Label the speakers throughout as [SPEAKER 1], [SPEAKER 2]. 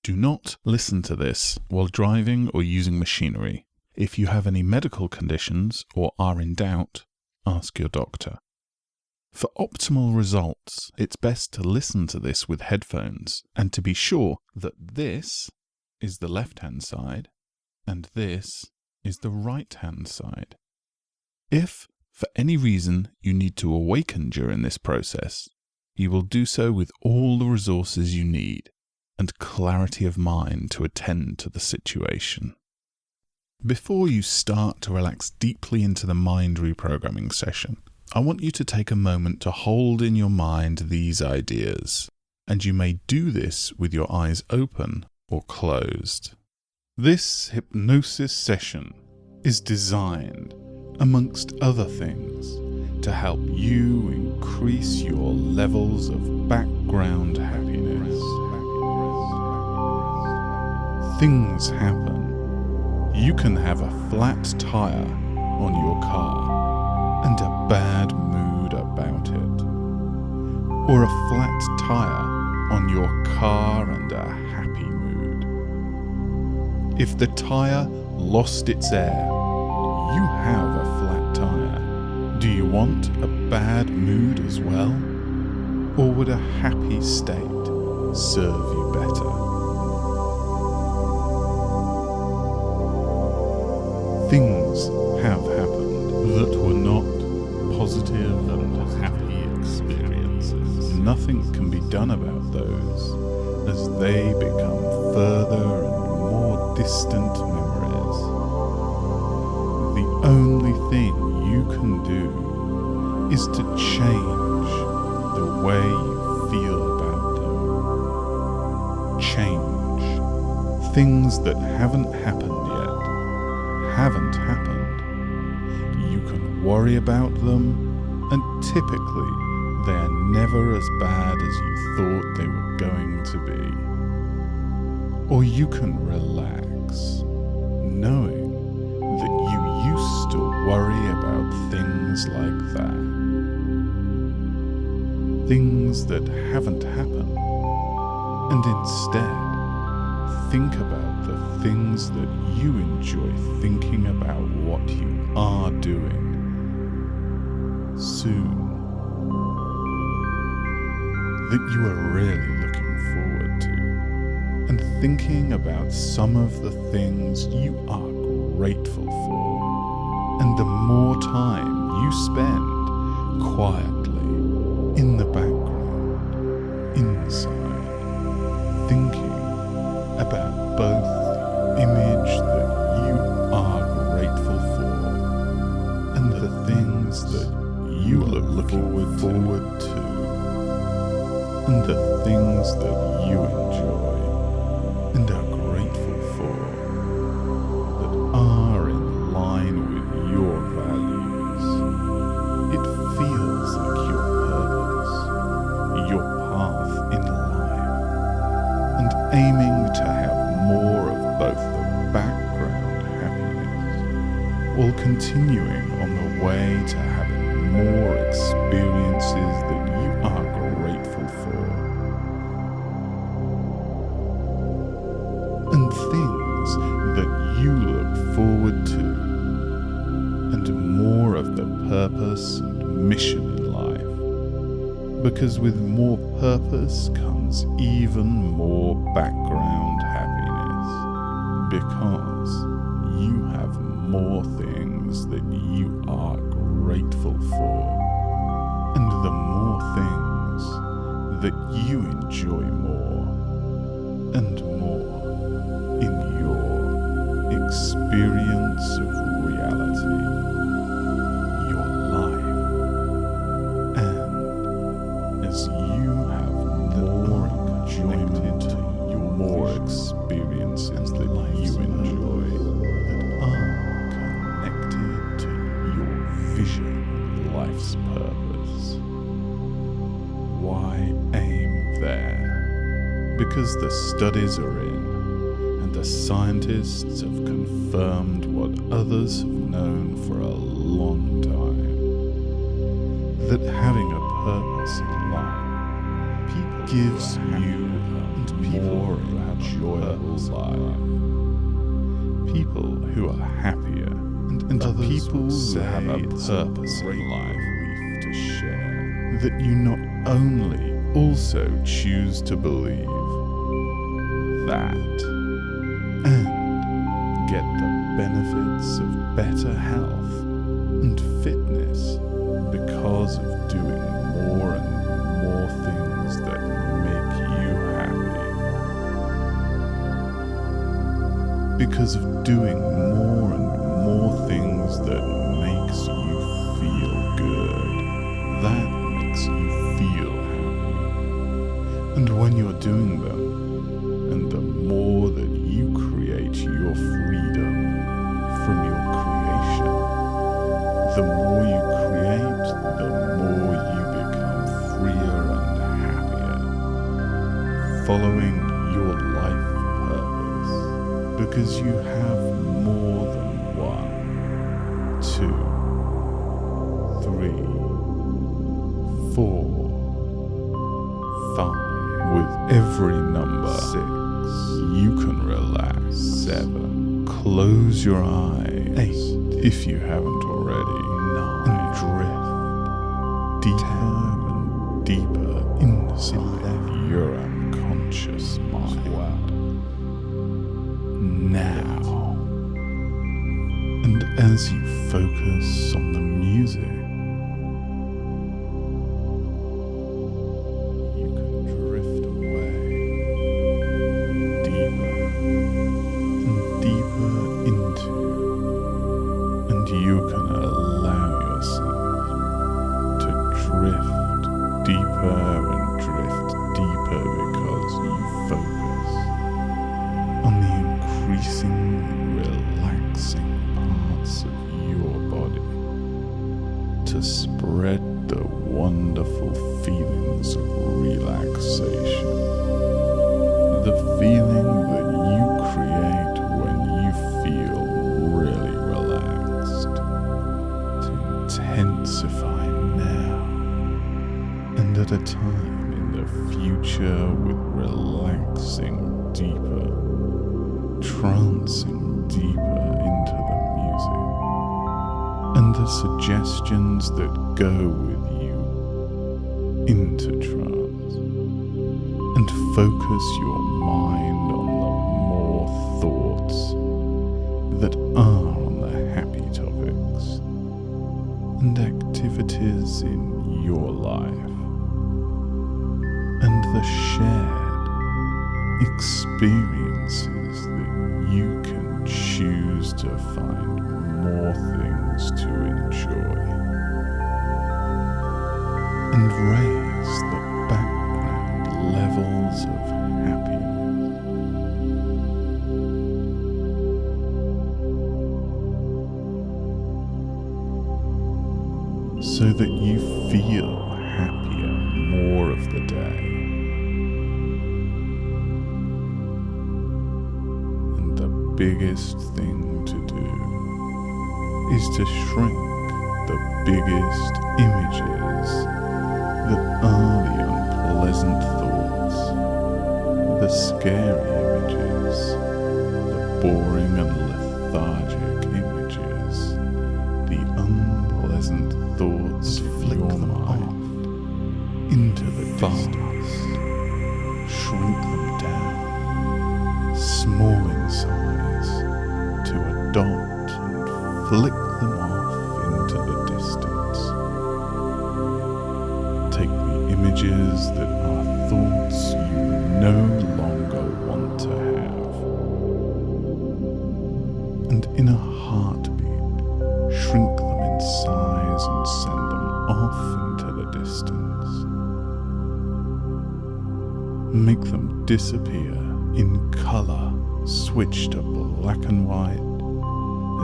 [SPEAKER 1] Do not listen to this while driving or using machinery. If you have any medical conditions or are in doubt, ask your doctor. For optimal results, it's best to listen to this with headphones and to be sure that this is the left-hand side and this is the right-hand side. If, for any reason, you need to awaken during this process, you will do so with all the resources you need and clarity of mind to attend to the situation. Before you start to relax deeply into the mind reprogramming session, I want you to take a moment to hold in your mind these ideas, and you may do this with your eyes open or closed. This hypnosis session is designed, amongst other things, to help you increase your levels of background happiness. Things happen. You can have a flat tire on your car and a bad mood about it, or a flat tire on your car and a happy mood. If the tire lost its air, you have a flat tire. Do you want a bad mood as well? Or would a happy state serve you better? Things have happened that were not positive and happy experiences. Nothing can be done about those as they become further and more distant memories. The only thing you can do is to change the way you feel about them. Change. Things that haven't happened haven't happened. You can worry about them, and typically they are never as bad as you thought they were going to be. Or you can relax, knowing that you used to worry about things like that. Things that haven't happened, and instead think about the things that you enjoy thinking about what you are doing. Soon, that you are really looking forward to, and thinking about some of the things you are grateful for, and the more time you spend quietly in the background, inside, thinking about both the image that you are grateful for and the things that you look forward to, and the things that you enjoy and are grateful for that are in line with your values. It feels like your purpose, your path in life, and aiming to have more of both the background happiness, while continuing on the way to having more experiences that you are grateful for, and things that you look forward to, and more of the purpose and mission in life, because with more purpose comes even more background happiness, because you have more things that you are grateful for, and the more things that you enjoy more and more in your experience of reality, your life, and as you have more enjoyment, more experiences that you enjoy that are connected to your vision, life's purpose. Why aim there? Because the studies are in, and the scientists have confirmed what others have known for a long time, that having a purpose in life gives you and more enjoyable life. People who are happier and other people who have a purpose in life to share that you not only also choose to believe that and get the benefits of better health and fitness because of doing more and more things that make you happy. Because of doing more and more things that makes you feel good. That makes you feel happy. And when you're doing them, and the more that you create your freedom from your creation, the more you create, the more you become freer and happier, following your life purpose, because you have more than 1, 2, 3, 4, 5. With every number 6, you can relax. 7, close your eyes. 8, if you haven't already. 9, and drift deeper and deeper inside your unconscious mind. 12. Now, and as you focus on the music, you can allow yourself to drift deeper and drift deeper because you focus on the increasingly relaxing parts of your body to spread the wonderful feelings of relaxation, the feeling that you create when you feel really relaxed. Intensify now and at a time in the future with relaxing deeper, trancing deeper into the music and the suggestions that go with you into trance, and focus your mind on the more thoughts that are on the happy topics and activities in your life, and the shared experiences that you can choose to find more things to enjoy, and raise the background levels of happiness. So that you feel happier more of the day. And the biggest thing to do is to shrink the biggest images that are the unpleasant thoughts, the scary images, the boring and lethargic images, the unpleasant thoughts of your mind into the distance, shrink them down, small in size, to a dot, and flick them off into the distance. Take the images that are thoughts you no longer want to have, and in a heartbeat, shrink them in size and send them off into the distance. Make them disappear in color, switch to black and white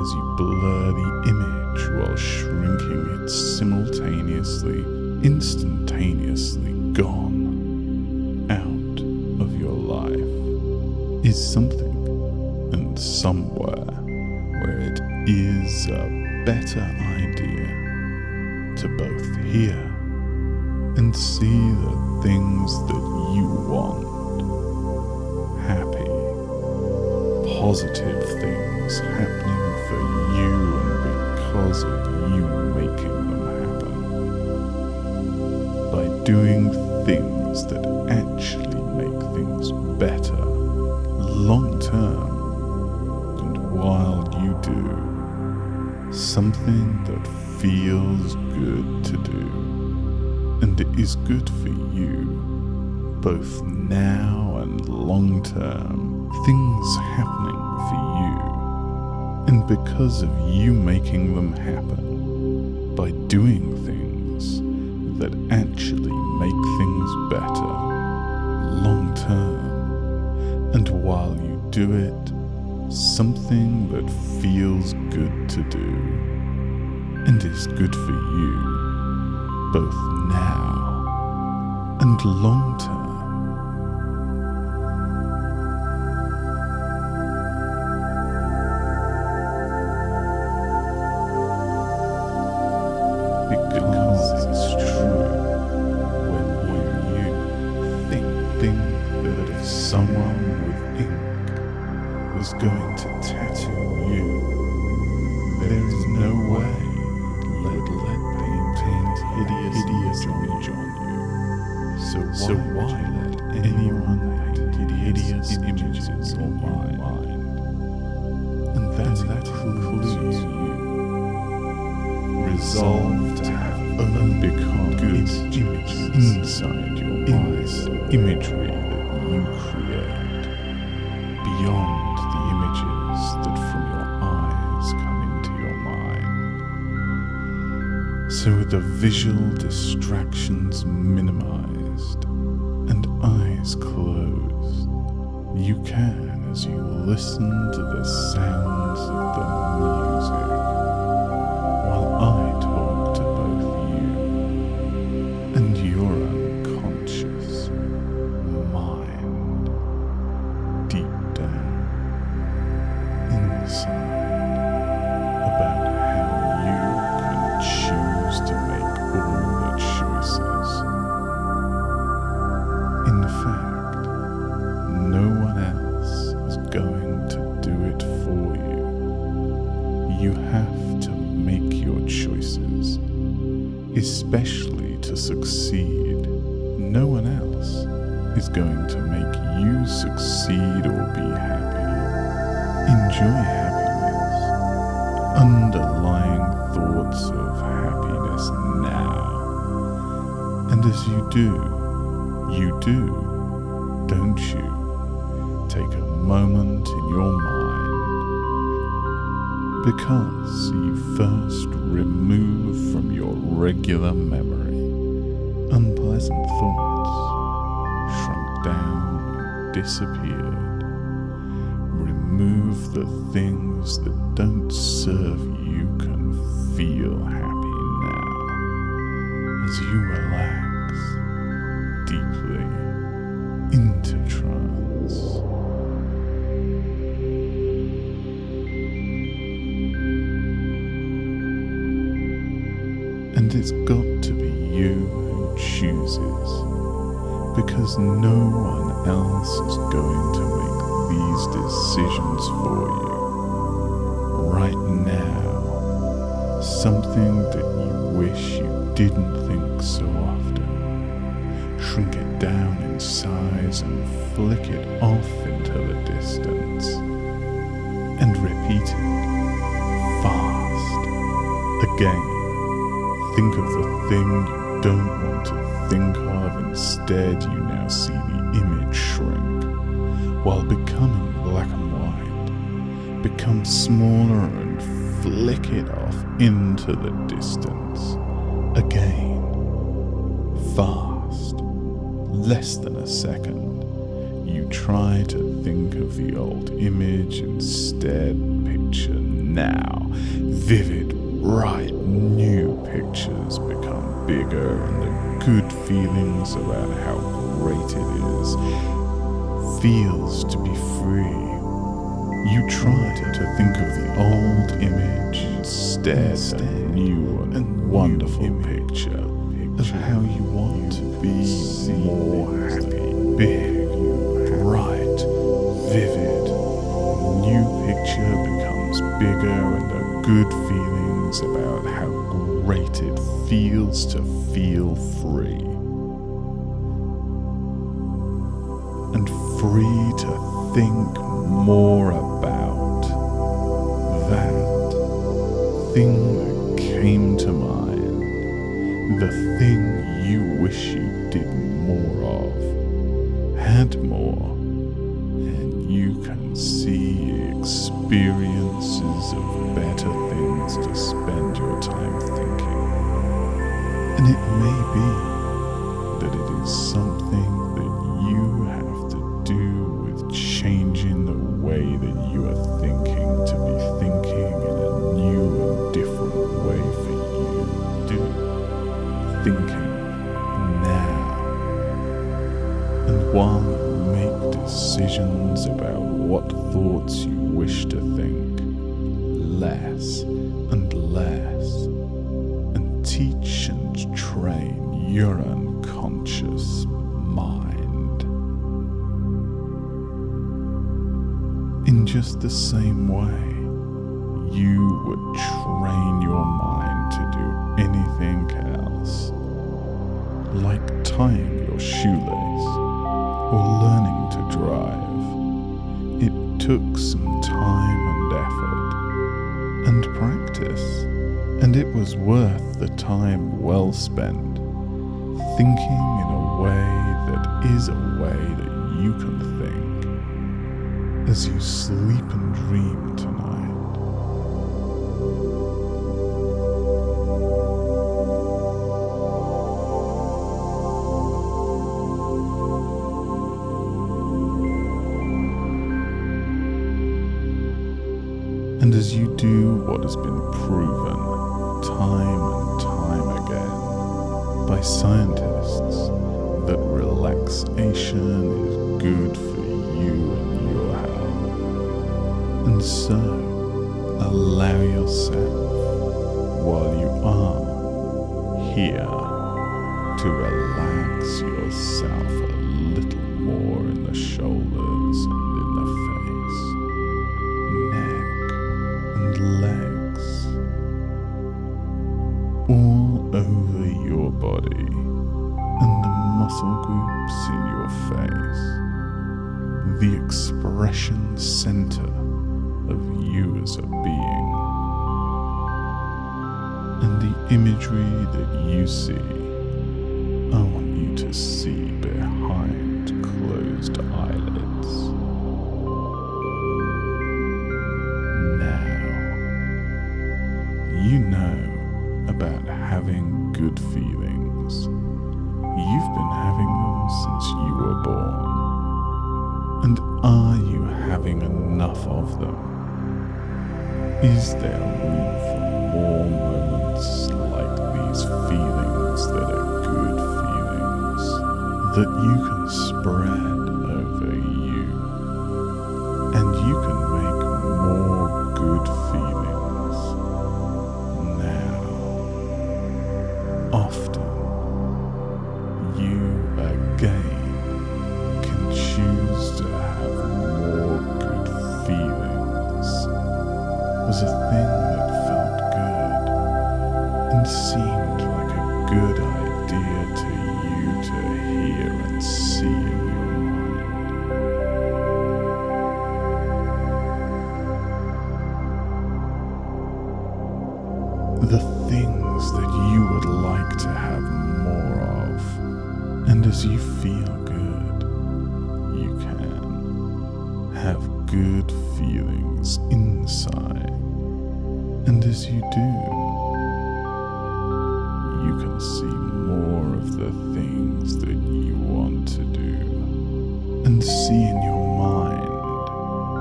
[SPEAKER 1] as you blur the image while shrinking it simultaneously, instantaneously gone out of your life. Is something and somewhere where it is a better idea to both hear and see the things that you want positive things happening for you and because of you making them happen. By doing things that actually make things better, long term, and while you do something that feels good to do, and is good for you, both now and long term, things happening for you, and because of you making them happen, by doing things that actually make things better, long term, and while you do it, something that feels good to do, and is good for you, both now and long term. Because it's true when you think that if someone with ink was going to tattoo you, there is no way you'd let paint hideous image on you. So why let anyone paint hideous images in your mind? And that includes you. Resolve to have only good images inside your mind, imagery that you create, beyond the images that from your eyes come into your mind. So with the visual distractions minimized and eyes closed, you can, as you listen to the sounds of the music, while I talk to both you and your unconscious mind, deep down inside, about how you can choose to make all the choices. In fact, no one else is going to do it for you. You have to make your choices, especially to succeed. No one else is going to make you succeed or be happy. Enjoy happiness, underlying thoughts of happiness now. And as you do, don't you, take a moment in your mind, because you first remove from your regular memory unpleasant thoughts, shrunk down and disappeared. Remove the things that don't serve you can feel happy now, as you relax deeply into trance. And it's got to be you who chooses, because no one else is going to make these decisions for you. Right now, something that you wish you didn't think so often, shrink it down in size and flick it off into the distance, and repeat it fast again. Think of the thing you don't want to think of. Instead, you now see the image shrink, while becoming black and white. Become smaller and flick it off into the distance. Again. Fast. Less than a second. You try to think of the old image. Instead, picture now. Vivid, bright, new pictures become bigger, and the good feelings about how great it is feels to be free. You try to think of the old image, instead a new and wonderful picture of how you want to be more happy, big, bright, vivid, new picture becomes bigger and the good feelings about how great it feels to feel free. And free to think more about that thing that came to mind, the thing you wish you did more of, had more, and you can see experiences of better things to spend your time thinking. And it may be that it is something that you have to do with changing the way that you are thinking to be thinking in a new and different way for you to do thinking now. And while you make decisions about what thoughts you wish to think, less and less, and teach and train your unconscious mind. In just the same way, you would train your mind to do anything else, like tying your shoelace or learning to drive. It took some time and effort and practice, and it was worth the time well spent thinking in a way that is a way that you can think as you sleep and dream tonight. And as you do what has been proven time and time again by scientists, that relaxation is good for you and your health. And so, allow yourself, while you are here, to relax yourself a little more in the shoulders and in the face, neck and legs, all over your body and the muscle groups in your face, the expression center of you as a being, and the imagery that you see, I want you to see behind closed eyelids. Now, you know about having good feelings. You've been having them since you were born. And are you having enough of them? Is there room for more moments like these feelings that are good feelings that you can spread over you? And you can make more good feelings now. Often, you again can choose to have more good feelings. Was a thing that felt good and seemed like a good idea to you to hear and see in your mind. The things that you would like to have more of, and as you feel good, you can have good feelings inside. And as you do, you can see more of the things that you want to do, and see in your mind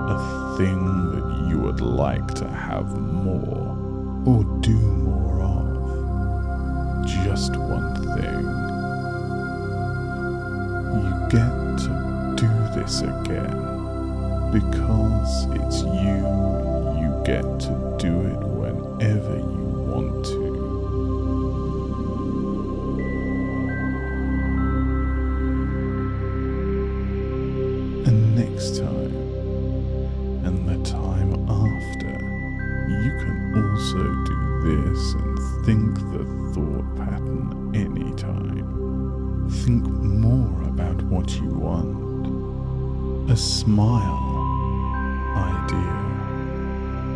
[SPEAKER 1] a thing that you would like to have more or do more of. Just one thing. You get to do this again because it's you. You get to do it whenever you want to. And next time, and the time after, after, you can also do this and think the thought pattern anytime. Think more about what you want. A smile idea.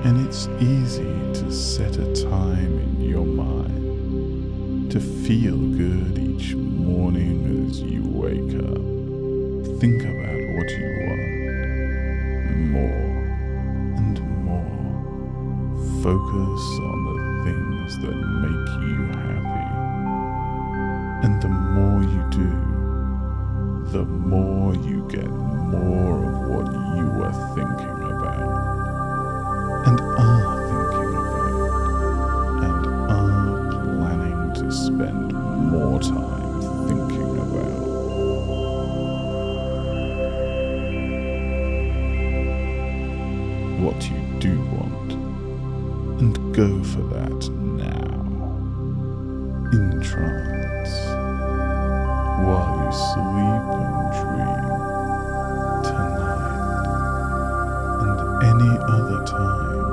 [SPEAKER 1] And it's easy to set a time in your mind to feel good each morning as you wake up. Think about what you want. More and more. Focus on the things that make you happy. And the more you do, the more you get more of what you were thinking about, and are thinking about, and are planning to spend more time thinking about. What you do want, and go for that now, in trance, while you sleep and dream, tonight, and any other time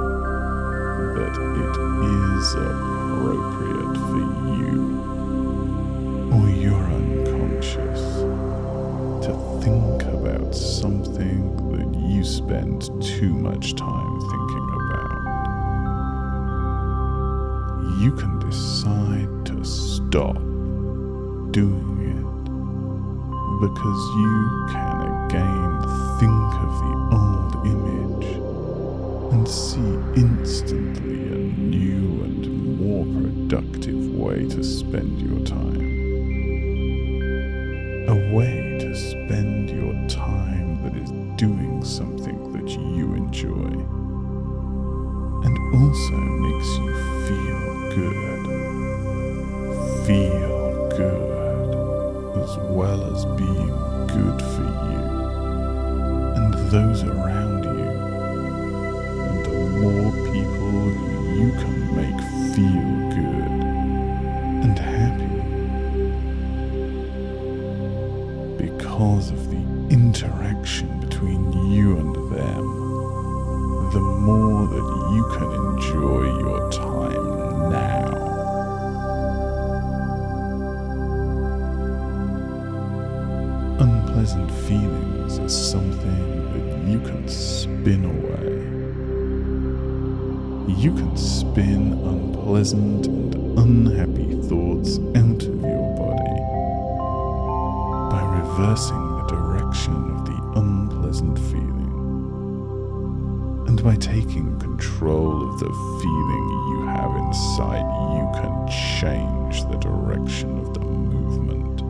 [SPEAKER 1] that it is appropriate for you, or you're unconscious, to think about something that you spend too much time thinking about. You can decide to stop doing it, because you can again think of the old image and see instantly a new and more productive way to spend your time. A way to spend your time that is doing something that you enjoy and also makes you feel good. Feel good, as well as being good for you and those around you. And the more people who you can make feel good and happy because of the interaction between you and them, the more that you can enjoy your time now. Unpleasant feelings are something that you can spin away. You can spin unpleasant and unhappy thoughts out of your body by reversing the direction of the unpleasant feeling, and by taking control of the feeling you have inside. You can change the direction of the movement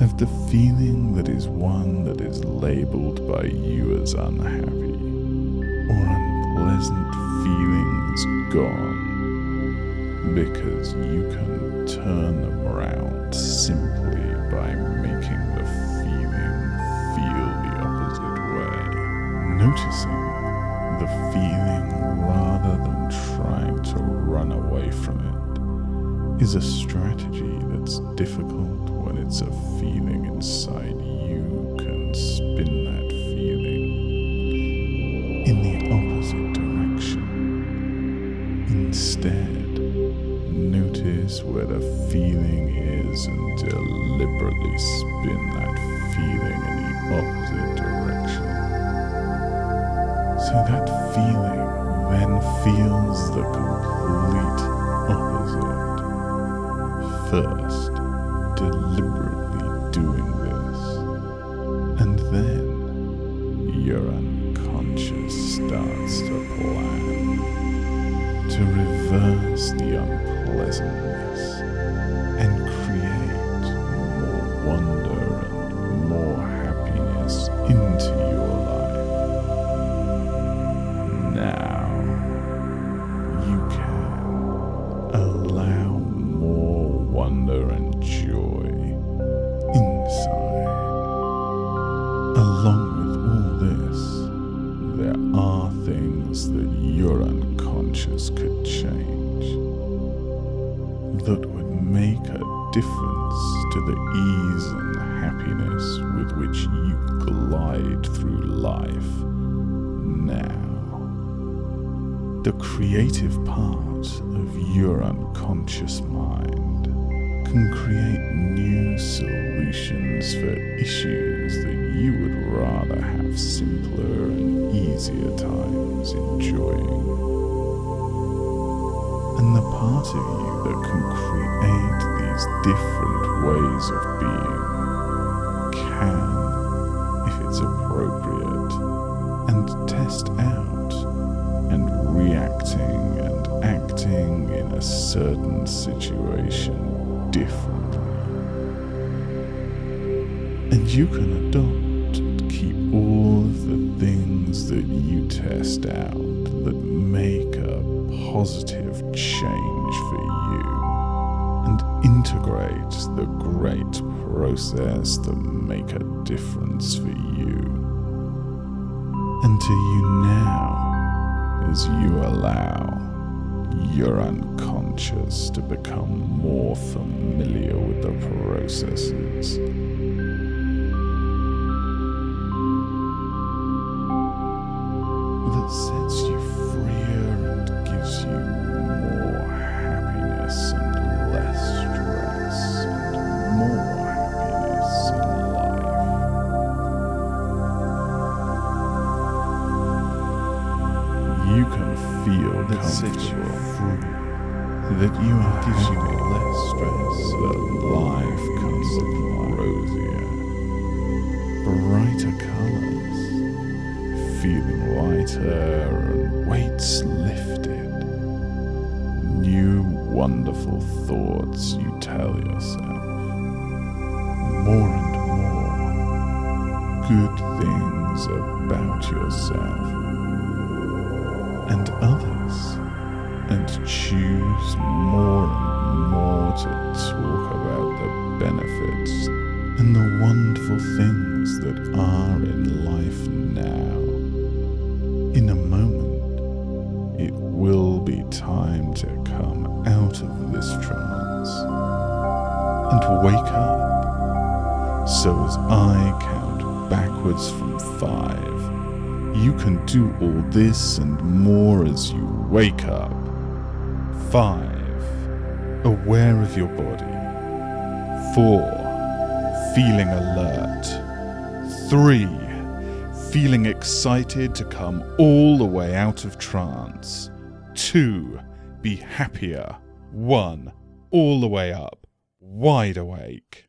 [SPEAKER 1] of the feeling that is one that is labeled by you as unhappy or unpleasant feelings gone, because you can turn them around simply by making the feeling feel the opposite way. Noticing the feeling rather than trying to run away from it is a strategy that's difficult when it's a feeling inside. You can spin that feeling in the opposite direction. Instead, notice where the feeling is and deliberately spin that feeling in the opposite direction. So that feeling then feels the complete opposite. First, deliberately doing this, and then your unconscious starts to plan to reverse the unpleasantness and create more wonder and more happiness into your life. Now you can allow more wonder and joy inside. Along with all this, there are things that your unconscious could change that would make a difference to the ease and happiness with which you glide through life now. The creative part of your unconscious mind can create new solutions for issues that you would rather have simpler and easier times enjoying. And the part of you that can create these different ways of being can, if it's appropriate, and test out and reacting and acting in a certain situation differently. And you can adopt and keep all of the things that you test out that make a positive change for you, and integrate the great process that make a difference for you. And to you now, as you allow your unconscious to become more familiar with the processes, that sets you freer and gives you more happiness and less stress and more happiness in life. You can feel that sets you free, that you are gives you less stress, that life comes look rosier, brighter colours, feeling lighter and weights lifted, new wonderful thoughts you tell yourself, more and more good things about yourself and others, and choose more and more to talk about the benefits and the wonderful things that are in life now. In a moment, it will be time to come out of this trance and wake up. So as I count backwards from 5, you can do all this and more as you wake up. 5. Aware of your body. 4. Feeling alert. 3. Feeling excited to come all the way out of trance. 2. Be happier. 1. All the way up. Wide awake.